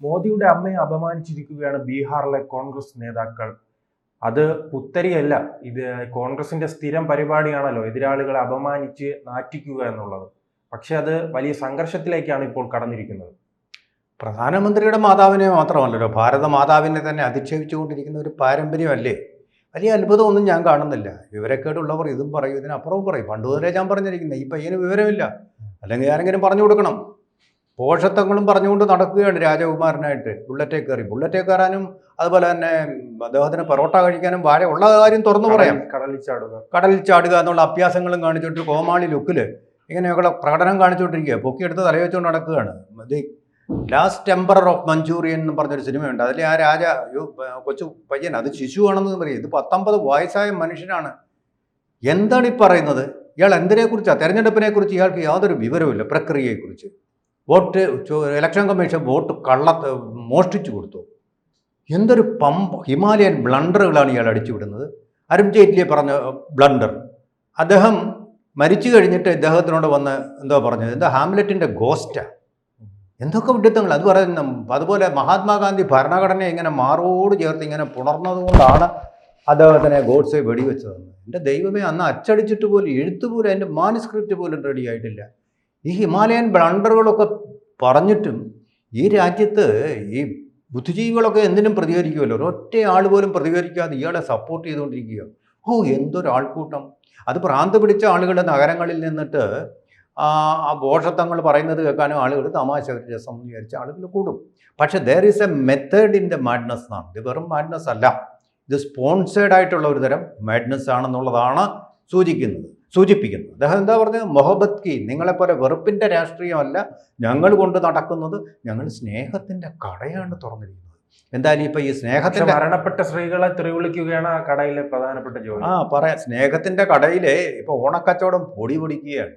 മോദിയുടെ അമ്മയെ അപമാനിച്ചിരിക്കുകയാണ് ബീഹാറിലെ കോൺഗ്രസ് നേതാക്കൾ. അത് പുത്തരിയല്ല. ഇത് കോൺഗ്രസിന്റെ സ്ഥിരം പരിപാടിയാണല്ലോ എതിരാളികളെ അപമാനിച്ച് നാറ്റിക്കുക എന്നുള്ളത്. പക്ഷെ അത് വലിയ സംഘർഷത്തിലേക്കാണ് ഇപ്പോൾ കടന്നിരിക്കുന്നത്. പ്രധാനമന്ത്രിയുടെ മാതാവിനെ മാത്രമല്ലല്ലോ, ഭാരത മാതാവിനെ തന്നെ അധിക്ഷേപിച്ചുകൊണ്ടിരിക്കുന്ന ഒരു പാരമ്പര്യമല്ലേ. വലിയ അത്ഭുതമൊന്നും ഞാൻ കാണുന്നില്ല. വിവരക്കേടുള്ളവർ ഇതും പറയും, ഇതിനപ്പുറവും പറയും. പണ്ട് മുതലേ ഞാൻ പറഞ്ഞിരിക്കുന്നത്, ഈ പയ്യന് വിവരമില്ല, അല്ലെങ്കിൽ ആരെങ്കിലും പറഞ്ഞു കൊടുക്കണം. പോഷത്വങ്ങളും പറഞ്ഞുകൊണ്ട് നടക്കുകയാണ് രാജകുമാരനായിട്ട്. ബുള്ളറ്റേ കയറാനും അതുപോലെ തന്നെ അദ്ദേഹത്തിന് പൊറോട്ട കഴിക്കാനും വാഴ ഉള്ള കാര്യം തുറന്നു പറയാം. കടലിൽ ചാടുക എന്നുള്ള അഭ്യാസങ്ങളും കാണിച്ചിട്ട് കോമാളി ലുക്കിൽ ഇങ്ങനെയൊക്കെ പ്രകടനം കാണിച്ചുകൊണ്ടിരിക്കുക. പൊക്കിയെടുത്ത് തലവെച്ചുകൊണ്ട് നടക്കുകയാണ്. The last emperor of Manchurian എന്ന് പറഞ്ഞൊരു സിനിമയുണ്ട്. അതിൽ ആ കൊച്ചു പയ്യൻ, അത് ശിശുവാണെന്ന് പറയും. ഇത് 19 വയസ്സായ മനുഷ്യനാണ്. എന്താണ് ഈ പറയുന്നത്? ഇയാൾ എന്തിനെക്കുറിച്ചാണ്? തെരഞ്ഞെടുപ്പിനെ കുറിച്ച് ഇയാൾക്ക് യാതൊരു വിവരവുമില്ല. പ്രക്രിയയെക്കുറിച്ച് ഇലക്ഷൻ കമ്മീഷൻ വോട്ട് മോഷ്ടിച്ചു കൊടുത്തു. എന്തൊരു ഹിമാലയൻ ബ്ലണ്ടറുകളാണ് ഇയാൾ അടിച്ചുവിടുന്നത്. അരുൺ ജെയ്റ്റ്ലിയെ പറഞ്ഞ ബ്ലണ്ടർ. അദ്ദേഹം മരിച്ചു കഴിഞ്ഞിട്ട് ഇദ്ദേഹത്തിനോട് വന്ന് എന്തോ പറഞ്ഞത്, എന്താ ഹാംലെറ്റിൻ്റെ ഗോസ്റ്റാ, എന്തൊക്കെ വിഡിത്തങ്ങൾ അത് പറയുന്ന. അതുപോലെ മഹാത്മാഗാന്ധി ഭരണഘടനയെ ഇങ്ങനെ മാറോട് ചേർത്ത് ഇങ്ങനെ പുണർന്നതുകൊണ്ടാണ് അദ്ദേഹത്തിനെ ഗോഡ്സെ വെടിവെച്ചതെന്ന്. എൻ്റെ ദൈവമേ, അന്ന് അച്ചടിച്ചിട്ട് പോലും എഴുത്തുപോലും അതിൻ്റെ മാനുസ്ക്രിപ്റ്റ് പോലും റെഡി ആയിട്ടില്ല. ഈ ഹിമാലയൻ ബ്ലണ്ടറുകളൊക്കെ പറഞ്ഞിട്ടും ഈ രാജ്യത്ത് ഈ ബുദ്ധിജീവികളൊക്കെ എന്തിനും പ്രതികരിക്കുമല്ലോ. ഒരൊറ്റ ആൾ പോലും പ്രതികരിക്കാതെ ഇയാളെ സപ്പോർട്ട് ചെയ്തുകൊണ്ടിരിക്കുക. എന്തൊരാൾക്കൂട്ടം! അത് ഭ്രാന്ത് പിടിച്ച ആളുകളുടെ നഗരങ്ങളിൽ നിന്നിട്ട് ആ ഭോഷത്വങ്ങൾ പറയുന്നത് കേൾക്കാനും ആളുകൾ തമാശ രസം എന്ന് വിചാരിച്ച ആളുകൾ കൂടും. പക്ഷേ there is A method in the madness എന്നാണ്. ഇത് വെറും മാഡ്നസ് അല്ല, ഇത് സ്പോൺസേഡ് ആയിട്ടുള്ള ഒരു തരം മാഡ്നസ് ആണെന്നുള്ളതാണ് സൂചിപ്പിക്കുന്നത്. അദ്ദേഹം എന്താ പറഞ്ഞത്? മൊഹബത്ത് കി, നിങ്ങളെപ്പോലെ വെറുപ്പിൻ്റെ രാഷ്ട്രീയമല്ല ഞങ്ങൾ കൊണ്ട് നടക്കുന്നത്, ഞങ്ങൾ സ്നേഹത്തിൻ്റെ കടയാണ് തുറന്നിരിക്കുന്നത്. എന്തായാലും ഇപ്പം ഈ സ്നേഹത്തിൻ്റെ മരണപ്പെട്ട സ്ത്രീകളെ തെറിവിളിക്കുകയാണ് ആ കടയിലെ പ്രധാനപ്പെട്ട ജോലി. പറയാം, സ്നേഹത്തിൻ്റെ കടയിലെ ഇപ്പോൾ ഓണക്കച്ചവടം പൊടിയാണ്.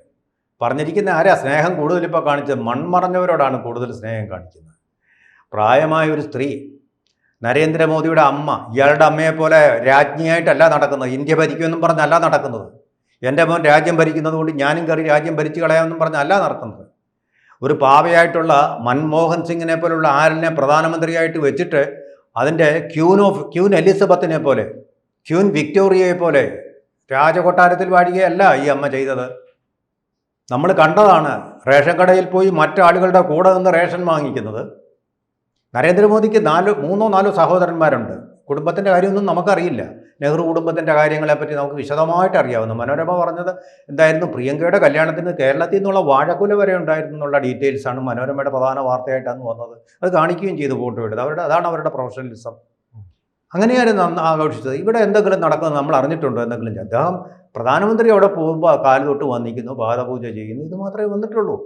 പറഞ്ഞിരിക്കുന്ന ആരാ സ്നേഹം കൂടുതൽ ഇപ്പോൾ കാണിച്ചത്? മൺമറഞ്ഞവരോടാണ് കൂടുതൽ സ്നേഹം കാണിക്കുന്നത്. പ്രായമായ ഒരു സ്ത്രീ, നരേന്ദ്രമോദിയുടെ അമ്മ, ഇയാളുടെ അമ്മയെപ്പോലെ രാജ്ഞിയായിട്ടല്ല നടക്കുന്നത്. ഇന്ത്യ ഭരിക്കുമെന്നും പറഞ്ഞല്ല നടക്കുന്നത്. എൻ്റെ മോൻ രാജ്യം ഭരിക്കുന്നത് കൊണ്ട് ഞാനും കയറി രാജ്യം ഭരിച്ചു കളയാമെന്നും പറഞ്ഞല്ല നടക്കുന്നത്. ഒരു പാവയായിട്ടുള്ള മൻമോഹൻ സിംഗിനെ പോലുള്ള ആരിനെ പ്രധാനമന്ത്രിയായിട്ട് വെച്ചിട്ട് അതിൻ്റെ ക്യൂൻ എലിസബത്തിനെ പോലെ, ക്യൂൻ വിക്ടോറിയയെ പോലെ രാജകൊട്ടാരത്തിൽ വാഴുകയല്ല ഈ അമ്മ ചെയ്തത്. നമ്മൾ കണ്ടതാണ്. റേഷൻ കടയിൽ പോയി മറ്റാളുകളുടെ കൂടെ നിന്ന് റേഷൻ വാങ്ങിക്കുന്നത്. നരേന്ദ്രമോദിക്ക് 3-4 സഹോദരന്മാരുണ്ട്. കുടുംബത്തിൻ്റെ കാര്യമൊന്നും നമുക്കറിയില്ല. നെഹ്റു കുടുംബത്തിൻ്റെ കാര്യങ്ങളെപ്പറ്റി നമുക്ക് വിശദമായിട്ട് അറിയാവുന്നു. മനോരമ പറഞ്ഞത് എന്തായിരുന്നു? പ്രിയങ്കയുടെ കല്യാണത്തിന് കേരളത്തിൽ നിന്നുള്ള വാഴക്കുല വരെ ഉണ്ടായിരുന്നു എന്നുള്ള ഡീറ്റെയിൽസാണ് മനോരമയുടെ പ്രധാന വാർത്തയായിട്ടാണ് വന്നത്. അത് കാണിക്കുകയും ചെയ്തു, ഫോട്ടോ എടുത്ത്. അതാണ് അവരുടെ പ്രൊഫഷണലിസം. അങ്ങനെയായിരുന്നു അന്ന് ആഘോഷിച്ചത്. ഇവിടെ എന്തെങ്കിലും നടക്കുന്നത് നമ്മൾ അറിഞ്ഞിട്ടുണ്ടോ? എന്തെങ്കിലും അദ്ദേഹം പ്രധാനമന്ത്രി അവിടെ പോകുമ്പോൾ കാല് തൊട്ട് വന്നിരിക്കുന്നു, പാദപൂജ ചെയ്യുന്നു, ഇത് മാത്രമേ വന്നിട്ടുള്ളൂ.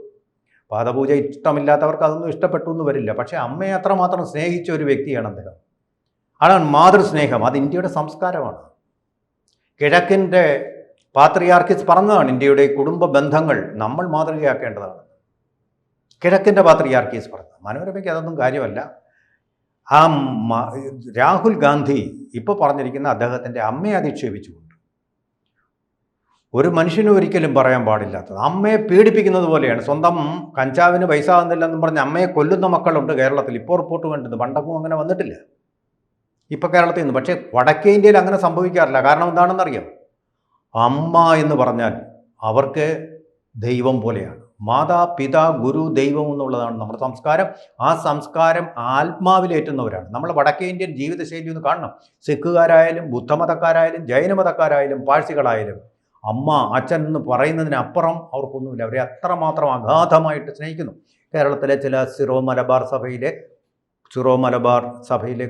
പാദപൂജ ഇഷ്ടമില്ലാത്തവർക്ക് അതൊന്നും ഇഷ്ടപ്പെട്ടു എന്ന് വരില്ല. പക്ഷേ അമ്മയെ അത്രമാത്രം സ്നേഹിച്ച ഒരു വ്യക്തിയാണ് അദ്ദേഹം. അതാണ് മാതൃസ്നേഹം. അത് ഇന്ത്യയുടെ സംസ്കാരമാണ്. കിഴക്കിൻ്റെ പാത്രിയാർക്കിസ് പറഞ്ഞതാണ്, ഇന്ത്യയുടെ കുടുംബ ബന്ധങ്ങൾ നമ്മൾ മാതൃകയാക്കേണ്ടതാണ്. കിഴക്കിൻ്റെ പാത്രിയാർക്കിസ് പറഞ്ഞത്. മനോരമയ്ക്ക് അതൊന്നും കാര്യമല്ല. രാഹുൽ ഗാന്ധി ഇപ്പോൾ പറഞ്ഞിരിക്കുന്ന അദ്ദേഹത്തിൻ്റെ അമ്മയെ അധിക്ഷേപിച്ചുകൊണ്ട് ഒരു മനുഷ്യനും ഒരിക്കലും പറയാൻ പാടില്ലാത്തത്. അമ്മയെ പീഡിപ്പിക്കുന്നത് പോലെയാണ്. സ്വന്തം കഞ്ചാവിന് പൈസ ആകുന്നില്ലെന്നും പറഞ്ഞ് അമ്മയെ കൊല്ലുന്ന മക്കളുണ്ട് കേരളത്തിൽ. ഇപ്പോൾ റിപ്പോർട്ട് കണ്ടത്. പണ്ടൊന്നും അങ്ങനെ വന്നിട്ടില്ല ഇപ്പോൾ കേരളത്തിൽ നിന്ന്. പക്ഷേ വടക്കേ ഇന്ത്യയിൽ അങ്ങനെ സംഭവിക്കാറില്ല. കാരണം എന്താണെന്നറിയാം? അമ്മ എന്ന് പറഞ്ഞാൽ അവർക്ക് ദൈവം പോലെയാണ്. മാതാ, പിതാ, ഗുരു, ദൈവം എന്നുള്ളതാണ് നമ്മുടെ സംസ്കാരം. ആ സംസ്കാരം ആത്മാവിലേറ്റുന്നവരാണ് നമ്മൾ. വടക്കേ ഇന്ത്യൻ ജീവിതശൈലി ഒന്ന് കാണണം. സിഖുകാരായാലും ബുദ്ധമതക്കാരായാലും ജൈനമതക്കാരായാലും പാഴ്സികളായാലും അമ്മ, അച്ഛൻ എന്ന് പറയുന്നതിനപ്പുറം അവർക്കൊന്നുമില്ല. അവരെ അത്രമാത്രം അഗാധമായിട്ട് സ്നേഹിക്കുന്നു. കേരളത്തിലെ ചില സിറോ മലബാർ സഭയിലെ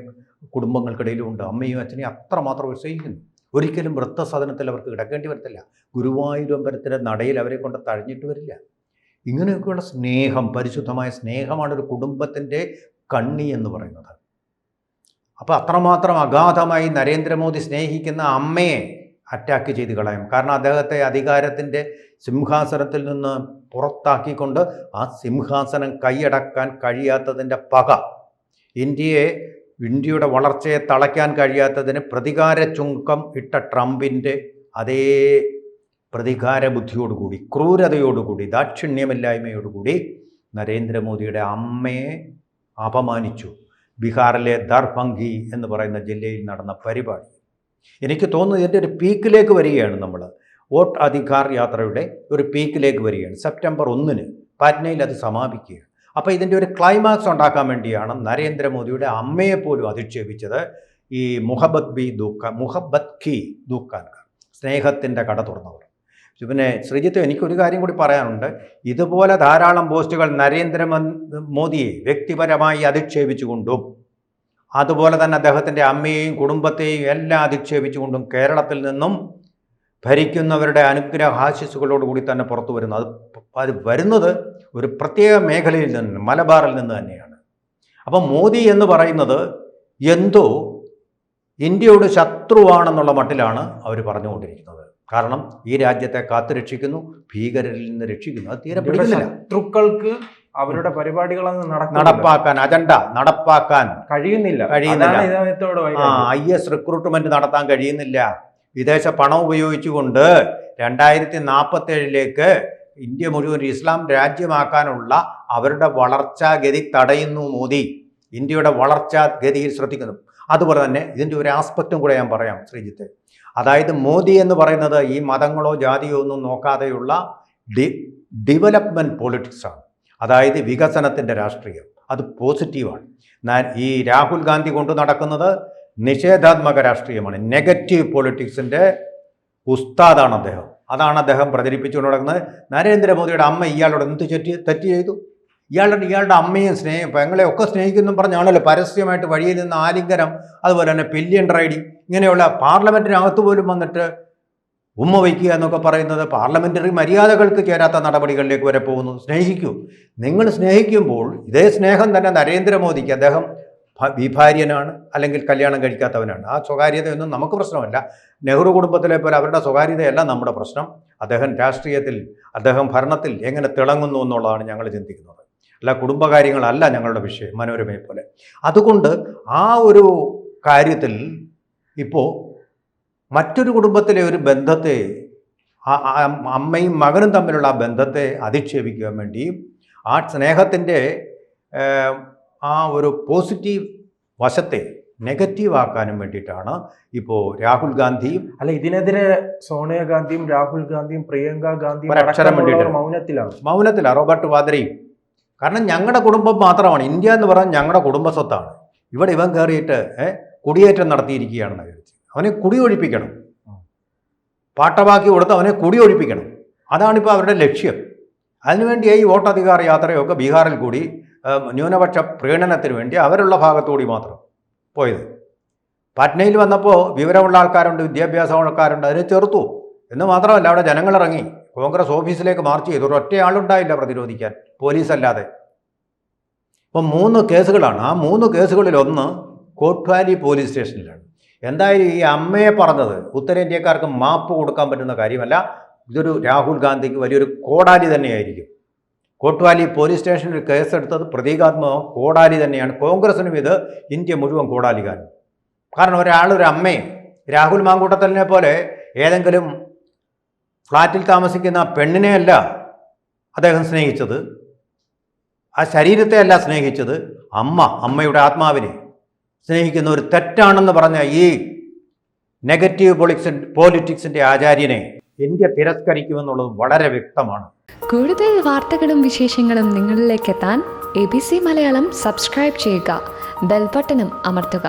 കുടുംബങ്ങൾക്കിടയിലും ഉണ്ട്. അമ്മയും അച്ഛനെയും അത്രമാത്രം സ്നേഹിക്കുന്നു. ഒരിക്കലും വൃദ്ധസദനത്തിൽ അവർക്ക് കിടക്കേണ്ടി വരത്തില്ല. ഗുരുവായൂരമ്പലത്തിൻ്റെ നടയിൽ അവരെ കൊണ്ട് തഴഞ്ഞിട്ട് വരില്ല. ഇങ്ങനെയൊക്കെയുള്ള സ്നേഹം, പരിശുദ്ധമായ സ്നേഹമാണ് ഒരു കുടുംബത്തിൻ്റെ കണ്ണി എന്ന് പറയുന്നത്. അപ്പോൾ അത്രമാത്രം അഗാധമായി നരേന്ദ്രമോദി സ്നേഹിക്കുന്ന അമ്മയെ അറ്റാക്ക് ചെയ്ത് കളയും. കാരണം അദ്ദേഹത്തെ അധികാരത്തിൻ്റെ സിംഹാസനത്തിൽ നിന്ന് പുറത്താക്കിക്കൊണ്ട് ആ സിംഹാസനം കൈയടക്കാൻ കഴിയാത്തതിൻ്റെ പക, ഇന്ത്യയുടെ വളർച്ചയെ തളയ്ക്കാൻ കഴിയാത്തതിന് പ്രതികാര ചുങ്കം ഇട്ട ട്രംപിൻ്റെ അതേ പ്രതികാര ബുദ്ധിയോടുകൂടി, ക്രൂരതയോടുകൂടി, ദാക്ഷിണ്യമില്ലായ്മയോടുകൂടി നരേന്ദ്രമോദിയുടെ അമ്മയെ അപമാനിച്ചു. ബീഹാറിലെ ദർഭംഗി എന്ന് പറയുന്ന ജില്ലയിൽ നടന്ന പരിപാടി എനിക്ക് തോന്നുന്നു ഇതിൻ്റെ ഒരു പീക്കിലേക്ക് വരികയാണ്. നമ്മൾ വോട്ട് അധികാർ യാത്രയുടെ ഒരു പീക്കിലേക്ക് വരികയാണ്. സെപ്റ്റംബർ 1 പാറ്റ്നയിൽ അത് സമാപിക്കുകയാണ്. അപ്പോൾ ഇതിൻ്റെ ഒരു ക്ലൈമാക്സ് ഉണ്ടാക്കാൻ വേണ്ടിയാണ് നരേന്ദ്രമോദിയുടെ അമ്മയെപ്പോലും അധിക്ഷേപിച്ചത് ഈ മുഹബത്ത് ഖി ദുഖാൻകാർ, സ്നേഹത്തിൻ്റെ കട തുറന്നവർ. പിന്നെ ശ്രീജിത്ത്, എനിക്കൊരു കാര്യം കൂടി പറയാനുണ്ട്. ഇതുപോലെ ധാരാളം പോസ്റ്റുകൾ നരേന്ദ്രമോദിയെ വ്യക്തിപരമായി അധിക്ഷേപിച്ചുകൊണ്ടും അതുപോലെ തന്നെ അദ്ദേഹത്തിൻ്റെ അമ്മയെയും കുടുംബത്തെയും എല്ലാം അധിക്ഷേപിച്ചുകൊണ്ടും കേരളത്തിൽ നിന്നും ഭരിക്കുന്നവരുടെ അനുഗ്രഹാശിസുകളോടുകൂടി തന്നെ പുറത്തു വരുന്നു. അത് വരുന്നത് ഒരു പ്രത്യേക മേഖലയിൽ നിന്ന്, മലബാറിൽ നിന്ന് തന്നെയാണ്. അപ്പം മോദി എന്ന് പറയുന്നത് എന്തോ ഇന്ത്യയുടെ ശത്രുവാണെന്നുള്ള മട്ടിലാണ് അവർ പറഞ്ഞുകൊണ്ടിരിക്കുന്നത്. കാരണം ഈ രാജ്യത്തെ കാത്തുരക്ഷിക്കുന്നു, ഭീകരരിൽ നിന്ന് രക്ഷിക്കുന്നു. അത് തീരെ പിടിക്കുന്നില്ല. ശത്രുക്കൾക്ക് അവരുടെ പരിപാടികളൊന്നും നടപ്പാക്കാൻ, അജണ്ട നടപ്പാക്കാൻ കഴിയുന്നില്ല. IS റിക്രൂട്ട്മെന്റ് നടത്താൻ കഴിയുന്നില്ല. വിദേശ പണം ഉപയോഗിച്ചുകൊണ്ട് 2047 ഇന്ത്യ മുഴുവൻ ഇസ്ലാം രാജ്യമാക്കാനുള്ള അവരുടെ വളർച്ചാഗതി തടയുന്നു മോദി. ഇന്ത്യയുടെ വളർച്ചാഗതിയിൽ ശ്രദ്ധിക്കുന്നു. അതുപോലെ തന്നെ ഇതിൻ്റെ ഒരു ആസ്പെക്റ്റും കൂടെ ഞാൻ പറയാം ശ്രീജിത്ത്. അതായത് മോദി എന്ന് പറയുന്നത് ഈ മതങ്ങളോ ജാതിയോ ഒന്നും നോക്കാതെയുള്ള ഡെവലപ്മെൻറ്റ് പൊളിറ്റിക്സാണ്. അതായത് വികസനത്തിൻ്റെ രാഷ്ട്രീയം. അത് പോസിറ്റീവാണ്. ഈ രാഹുൽ ഗാന്ധി കൊണ്ട് നടക്കുന്നത് നിഷേധാത്മക രാഷ്ട്രീയമാണ്. നെഗറ്റീവ് പൊളിറ്റിക്സിൻ്റെ ഉസ്താദാണ് അദ്ദേഹം. അതാണ് അദ്ദേഹം പ്രചരിപ്പിച്ചുകൊണ്ട് നടക്കുന്നത്. നരേന്ദ്രമോദിയുടെ അമ്മ ഇയാളോട് എന്ത് തെറ്റ് ചെയ്തു? ഇയാളുടെ അമ്മയും പെങ്ങളെ ഒക്കെ സ്നേഹിക്കുന്നു പറഞ്ഞാണല്ലോ പരസ്യമായിട്ട് വഴിയിൽ നിന്ന് ആലിംഗനം, അതുപോലെ തന്നെ പില്യൺ റൈഡിങ്, ഇങ്ങനെയുള്ള പാർലമെൻറ്റിനകത്ത് പോലും വന്നിട്ട് ഉമ്മ വയ്ക്കുക എന്നൊക്കെ പറയുന്നത് പാർലമെൻ്ററി മര്യാദകൾക്ക് ചേരാത്ത നടപടികളിലേക്ക് വരെ പോകുന്നു. സ്നേഹിക്കൂ. നിങ്ങൾ സ്നേഹിക്കുമ്പോൾ ഇതേ സ്നേഹം തന്നെ നരേന്ദ്രമോദിക്ക്, അദ്ദേഹം വിഭാര്യനാണ് അല്ലെങ്കിൽ കല്യാണം കഴിക്കാത്തവനാണ്. ആ സ്വകാര്യതയൊന്നും നമുക്ക് പ്രശ്നമല്ല. നെഹ്റു കുടുംബത്തിലെ പോലെ അവരുടെ സ്വകാര്യതയല്ല നമ്മുടെ പ്രശ്നം. അദ്ദേഹം രാഷ്ട്രീയത്തിൽ, അദ്ദേഹം ഭരണത്തിൽ എങ്ങനെ തിളങ്ങുന്നു എന്നുള്ളതാണ് ഞങ്ങൾ ചിന്തിക്കുന്നത്. അല്ല, കുടുംബകാര്യങ്ങളല്ല ഞങ്ങളുടെ വിഷയം, മനോരമയെ പോലെ. അതുകൊണ്ട് ആ ഒരു കാര്യത്തിൽ ഇപ്പോൾ മറ്റൊരു കുടുംബത്തിലെ ഒരു ബന്ധത്തെ, അമ്മയും മകനും തമ്മിലുള്ള ആ ബന്ധത്തെ അധിക്ഷേപിക്കാൻ വേണ്ടിയും ആ സ്നേഹത്തിൻ്റെ ആ ഒരു പോസിറ്റീവ് വശത്തെ നെഗറ്റീവ് ആക്കാനും വേണ്ടിയിട്ടാണ് ഇപ്പോൾ രാഹുൽ ഗാന്ധിയും, അല്ല ഇതിനെതിരെ സോണിയാഗാന്ധിയും രാഹുൽ ഗാന്ധിയും പ്രിയങ്ക ഗാന്ധിയും മൗനത്തിലാണ്, റോബർട്ട് വാദ്രയും. കാരണം ഞങ്ങളുടെ കുടുംബം മാത്രമാണ്, ഇന്ത്യ എന്ന് പറഞ്ഞാൽ ഞങ്ങളുടെ കുടുംബ സ്വത്താണ്. ഇവിടെ ഇവൻ കയറിയിട്ട് കുടിയേറ്റം നടത്തിയിരിക്കുകയാണെന്ന് വിചാരിച്ചു. അവനെ കുടിയൊഴിപ്പിക്കണം, പാട്ടമാക്കി കൊടുത്ത് അവനെ കുടിയൊഴിപ്പിക്കണം. അതാണിപ്പോൾ അവരുടെ ലക്ഷ്യം. അതിനുവേണ്ടിയായി ഈ വോട്ടധികാർ യാത്രയൊക്കെ ബീഹാറിൽ കൂടി ന്യൂനപക്ഷ പ്രീണനത്തിന് വേണ്ടി അവരുള്ള ഭാഗത്തുകൂടി മാത്രം പോയത്. പാറ്റ്നയിൽ വന്നപ്പോൾ വിവരമുള്ള ആൾക്കാരുണ്ട്, വിദ്യാഭ്യാസമുള്ള ആൾക്കാരുണ്ട്, അതിനെ ചെറുത്തു എന്ന് മാത്രമല്ല അവിടെ ജനങ്ങളിറങ്ങി കോൺഗ്രസ് ഓഫീസിലേക്ക് മാർച്ച് ചെയ്തു. ഒരൊറ്റ ആളുണ്ടായില്ല പ്രതിരോധിക്കാൻ, പോലീസല്ലാതെ. ഇപ്പം 3 കേസുകളാണ്. ആ 3 കേസുകളിൽ ഒന്ന് കോട്ട്വാലി പോലീസ് സ്റ്റേഷനിലാണ്. എന്തായാലും ഈ അമ്മയെ പറഞ്ഞത് ഉത്തരേന്ത്യക്കാർക്ക് മാപ്പ് കൊടുക്കാൻ പറ്റുന്ന കാര്യമല്ല. ഇതൊരു രാഹുൽ ഗാന്ധിക്ക് വലിയൊരു കോടാലി തന്നെയായിരിക്കും. കോട്ട്വാലി പോലീസ് സ്റ്റേഷനിൽ കേസെടുത്തത് പ്രതീകാത്മക കോടാലി തന്നെയാണ്. കോൺഗ്രസിനും ഇത് ഇന്ത്യ മുഴുവൻ കോടാലികാരൻ. കാരണം ഒരു അമ്മയെ, രാഹുൽ മാങ്കൂട്ടത്തലിനെ പോലെ ഏതെങ്കിലും ഫ്ലാറ്റിൽ താമസിക്കുന്ന പെണ്ണിനെയല്ല അദ്ദേഹം സ്നേഹിച്ചത്, ആ ശരീരത്തെ അല്ല സ്നേഹിച്ചത്, അമ്മയുടെ ആത്മാവിനെ സ്നേഹിക്കുന്ന ഒരു തെറ്റാണെന്ന് പറഞ്ഞ ഈ നെഗറ്റീവ് പോളിറ്റിക്സിൻ്റെ ആചാര്യനെ ഇന്ത്യ തിരസ്കരിക്കുമെന്നുള്ളത് വളരെ വ്യക്തമാണ്. കൂടുതൽ വാർത്തകളും വിശേഷങ്ങളും നിങ്ങളിലേക്ക് എത്താൻ ABC മലയാളം സബ്സ്ക്രൈബ് ചെയ്യുക, ബെൽ ബട്ടണും അമർത്തുക.